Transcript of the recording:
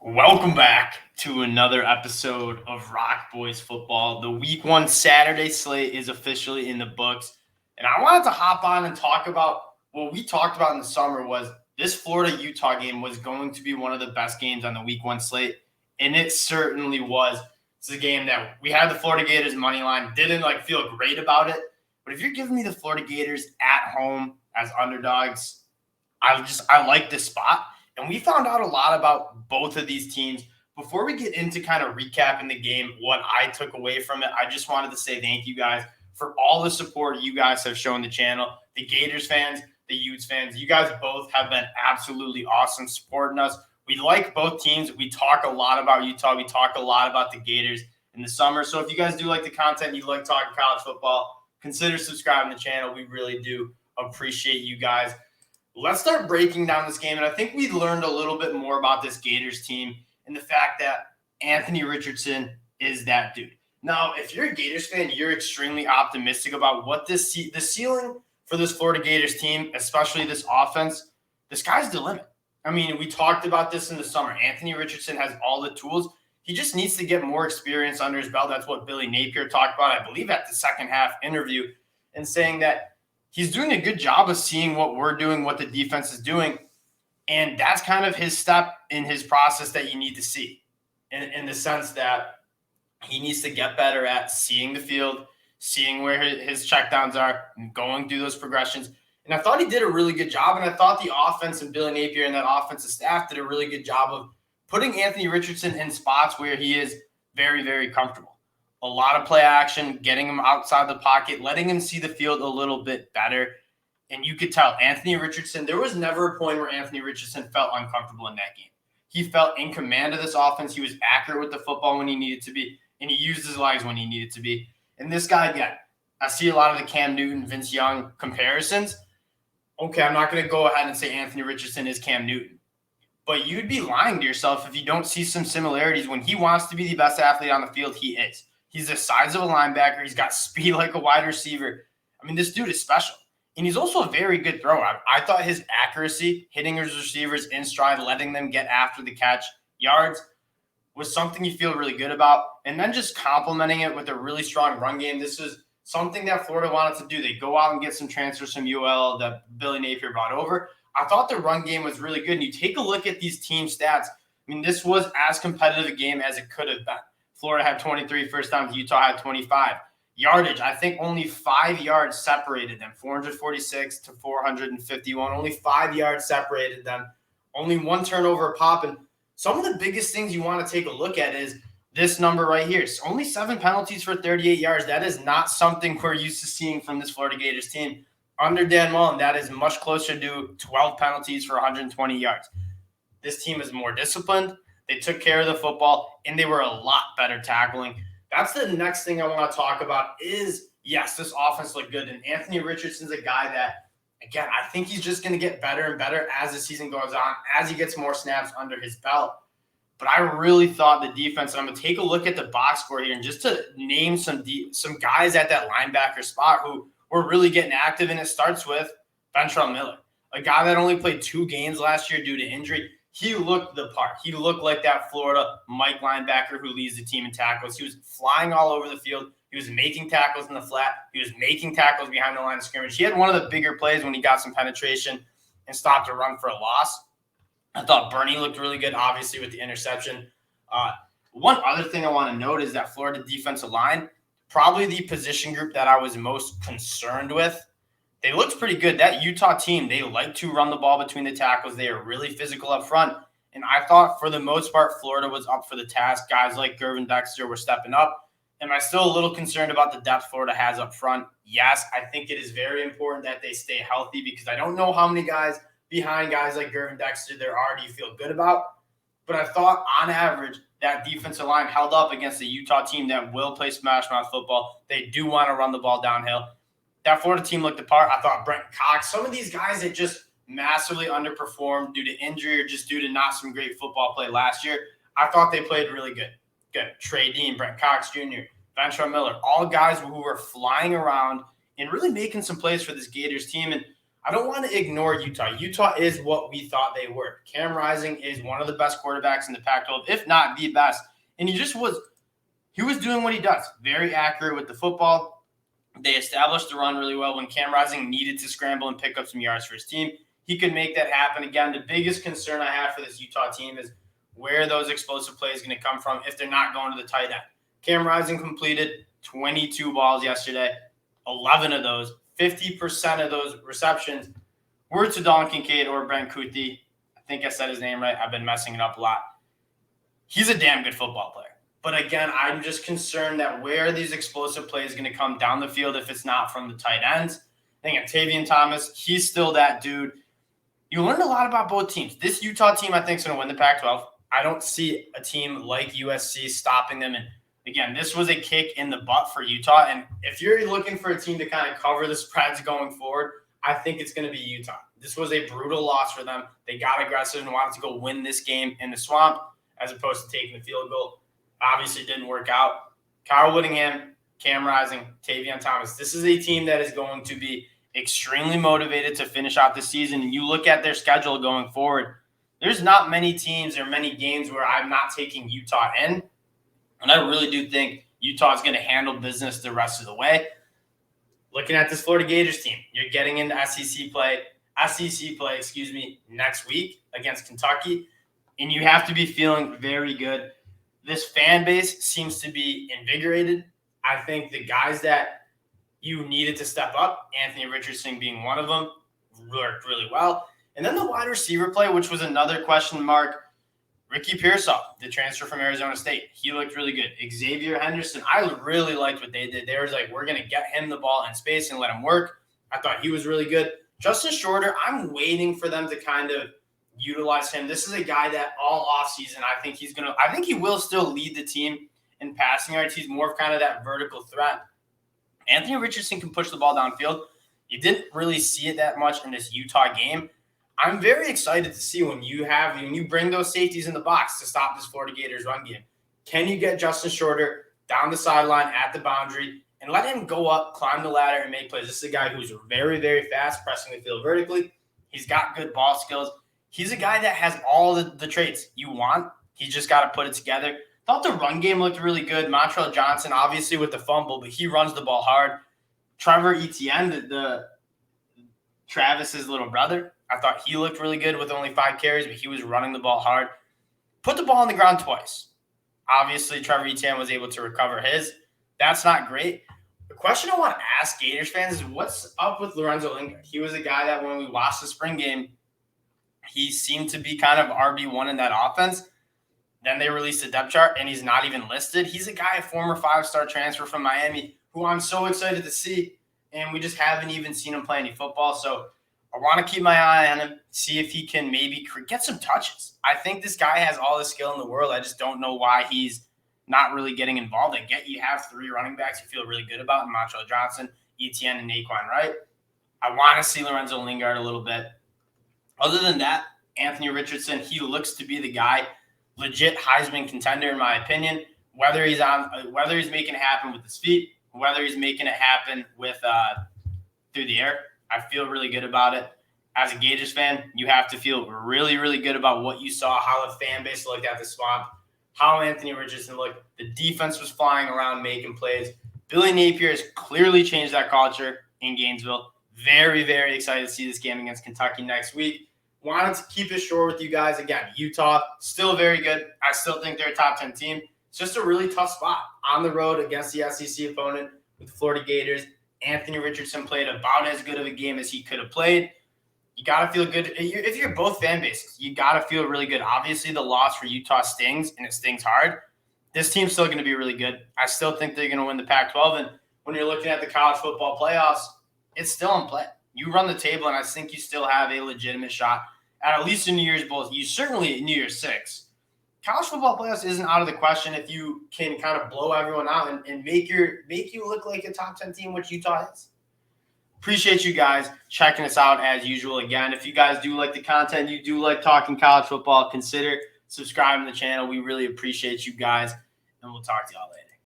Welcome back to another episode of ROC Boys Football. The Week 1 Saturday slate is officially in the books. And I wanted to hop on and talk about what we talked about in the summer was this Florida-Utah game was going to be one of the best games on the Week 1 slate. And it certainly was. It's a game that we had the Florida Gators money line. Didn't feel great about it. But if you're giving me the Florida Gators at home as underdogs, I like this spot. And we found out a lot about both of these teams. Before we get into kind of recapping the game, what I took away from it, I just wanted to say thank you guys for all the support you guys have shown the channel. The Gators fans, the Utes fans, you guys both have been absolutely awesome supporting us. We like both teams. We talk a lot about Utah. We talk a lot about the Gators in the summer. So if you guys do like the content, you like talking college football, consider subscribing to the channel. We really do appreciate you guys. Let's start breaking down this game. And I think we learned a little bit more about this Gators team and the fact that Anthony Richardson is that dude. Now, if you're a Gators fan, you're extremely optimistic about what the ceiling for this Florida Gators team, especially this offense, the sky's the limit. I mean, we talked about this in the summer. Anthony Richardson has all the tools. He just needs to get more experience under his belt. That's what Billy Napier talked about, I believe, at the second half interview, and saying that he's doing a good job of seeing what we're doing, what the defense is doing. And that's kind of his step in his process that you need to see in the sense that he needs to get better at seeing the field, seeing where his checkdowns are, and going through those progressions. And I thought he did a really good job. And I thought the offense and Billy Napier and that offensive staff did a really good job of putting Anthony Richardson in spots where he is very, very comfortable. A lot of play action, getting him outside the pocket, letting him see the field a little bit better. And you could tell Anthony Richardson, there was never a point where Anthony Richardson felt uncomfortable in that game. He felt in command of this offense. He was accurate with the football when he needed to be, and he used his legs when he needed to be. And this guy, again, I see a lot of the Cam Newton, Vince Young comparisons. Okay, I'm not going to go ahead and say Anthony Richardson is Cam Newton. But you'd be lying to yourself if you don't see some similarities. When he wants to be the best athlete on the field, he is. He's the size of a linebacker. He's got speed like a wide receiver. I mean, this dude is special. And he's also a very good thrower. I thought his accuracy, hitting his receivers in stride, letting them get after the catch yards, was something you feel really good about. And then just complementing it with a really strong run game. This is something that Florida wanted to do. They go out and get some transfers from UL that Billy Napier brought over. I thought the run game was really good. And you take a look at these team stats. I mean, this was as competitive a game as it could have been. Florida had 23 first downs. Utah had 25. Yardage, I think only 5 yards separated them, 446 to 451. Only 5 yards separated them. Only one turnover a pop. And some of the biggest things you want to take a look at is this number right here. It's only 7 penalties for 38 yards. That is not something we're used to seeing from this Florida Gators team. Under Dan Mullen, that is much closer to 12 penalties for 120 yards. This team is more disciplined. They took care of the football, and they were a lot better tackling. That's the next thing I want to talk about is, yes, this offense looked good. And Anthony Richardson's a guy that, again, I think he's just going to get better and better as the season goes on, as he gets more snaps under his belt. But I really thought the defense, and I'm going to take a look at the box score here, and just to name some guys at that linebacker spot who were really getting active, and it starts with Bentron Miller, a guy that only played 2 games last year due to injury. He looked the part. He looked like that Florida Mike linebacker who leads the team in tackles. He was flying all over the field. He was making tackles in the flat. He was making tackles behind the line of scrimmage. He had one of the bigger plays when he got some penetration and stopped a run for a loss. I thought Bernie looked really good, obviously, with the interception. One other thing I want to note is that Florida defensive line, probably the position group that I was most concerned with. They looked pretty good. That Utah team, they like to run the ball between the tackles. They are really physical up front. And I thought, for the most part, Florida was up for the task. Guys like Gervin Dexter were stepping up. Am I still a little concerned about the depth Florida has up front? Yes, I think it is very important that they stay healthy because I don't know how many guys behind guys like Gervin Dexter there are you feel good about. But I thought, on average, that defensive line held up against the Utah team that will play smash mouth football. They do want to run the ball downhill. That Florida team looked apart. I thought Brent Cox, some of these guys that just massively underperformed due to injury or just due to not some great football play last year, I thought they played really good. Good. Trey Dean, Brent Cox Jr., Bentron Miller, all guys who were flying around and really making some plays for this Gators team. And I don't want to ignore Utah. Utah is what we thought they were. Cam Rising is one of the best quarterbacks in the Pac-12, if not the best. And he was doing what he does. Very accurate with the football. They established the run really well. When Cam Rising needed to scramble and pick up some yards for his team, he could make that happen. Again, the biggest concern I have for this Utah team is where those explosive plays going to come from if they're not going to the tight end. Cam Rising completed 22 balls yesterday. 11 of those, 50% of those receptions were to Don Kincaid or Brent Kuthi. I think I said his name right. I've been messing it up a lot. He's a damn good football player. But again, I'm just concerned that where these explosive plays are going to come down the field if it's not from the tight ends. I think Tavian Thomas, he's still that dude. You learned a lot about both teams. This Utah team, I think, is going to win the Pac-12. I don't see a team like USC stopping them. And again, this was a kick in the butt for Utah. And if you're looking for a team to kind of cover the spreads going forward, I think it's going to be Utah. This was a brutal loss for them. They got aggressive and wanted to go win this game in the swamp as opposed to taking the field goal. Obviously didn't work out. Kyle Whittingham, Cam Rising, Tavion Thomas. This is a team that is going to be extremely motivated to finish out the season. And you look at their schedule going forward, there's not many teams or many games where I'm not taking Utah in. And I really do think Utah is going to handle business the rest of the way. Looking at this Florida Gators team, you're getting into SEC play, next week against Kentucky. And you have to be feeling very good. This fan base seems to be invigorated. I think the guys that you needed to step up, Anthony Richardson being one of them, worked really well. And then the wide receiver play, which was another question mark. Ricky Pearsall, the transfer from Arizona State, he looked really good. Xavier Henderson, I really liked what they did. They was like, we're going to get him the ball in space and let him work. I thought he was really good. Justin Shorter, I'm waiting for them to kind of utilize him. This is a guy that all offseason, I think he will still lead the team in passing yards. He's more of kind of that vertical threat. Anthony Richardson can push the ball downfield. You didn't really see it that much in this Utah game. I'm very excited to see when you bring those safeties in the box to stop this Florida Gators run game. Can you get Justin Shorter down the sideline at the boundary and let him go up, climb the ladder, and make plays? This is a guy who's very, very fast, pressing the field vertically. He's got good ball skills. He's a guy that has all the traits you want. He's just got to put it together. Thought the run game looked really good. Montrell Johnson, obviously with the fumble, but he runs the ball hard. Trevor Etienne, the Travis's little brother, I thought he looked really good with only 5 carries, but he was running the ball hard. Put the ball on the ground twice. Obviously, Trevor Etienne was able to recover his. That's not great. The question I want to ask Gators fans is what's up with Lorenzo Lingard? He was a guy that when we watched the spring game, he seemed to be kind of RB1 in that offense. Then they released a depth chart, and he's not even listed. He's a guy, a former 5-star transfer from Miami, who I'm so excited to see, and we just haven't even seen him play any football. So I want to keep my eye on him, see if he can maybe get some touches. I think this guy has all the skill in the world. I just don't know why he's not really getting involved. I get you have 3 running backs you feel really good about, in Montrell Johnson, Etienne, and Naquan Wright. I want to see Lorenzo Lingard a little bit. Other than that, Anthony Richardson, he looks to be the guy, legit Heisman contender in my opinion. Whether he's making it happen with his feet, whether he's making it happen with through the air, I feel really good about it. As a Gators fan, you have to feel really, really good about what you saw, how the fan base looked at the swamp, how Anthony Richardson looked. The defense was flying around making plays. Billy Napier has clearly changed that culture in Gainesville. Very, very excited to see this game against Kentucky next week. Wanted to keep it short with you guys. Again, Utah, still very good. I still think they're a top 10 team. It's just a really tough spot on the road against the SEC opponent with the Florida Gators. Anthony Richardson played about as good of a game as he could have played. You got to feel good. If you're both fan bases, you got to feel really good. Obviously, the loss for Utah stings, and it stings hard. This team's still going to be really good. I still think they're going to win the Pac-12. And when you're looking at the college football playoffs, it's still in play. You run the table, and I think you still have a legitimate shot at least in New Year's Bowl. You certainly in New Year's 6. College football playoffs isn't out of the question if you can kind of blow everyone out and make you look like a top 10 team, which Utah is. Appreciate you guys checking us out as usual. Again, if you guys do like the content, you do like talking college football, consider subscribing to the channel. We really appreciate you guys, and we'll talk to y'all later.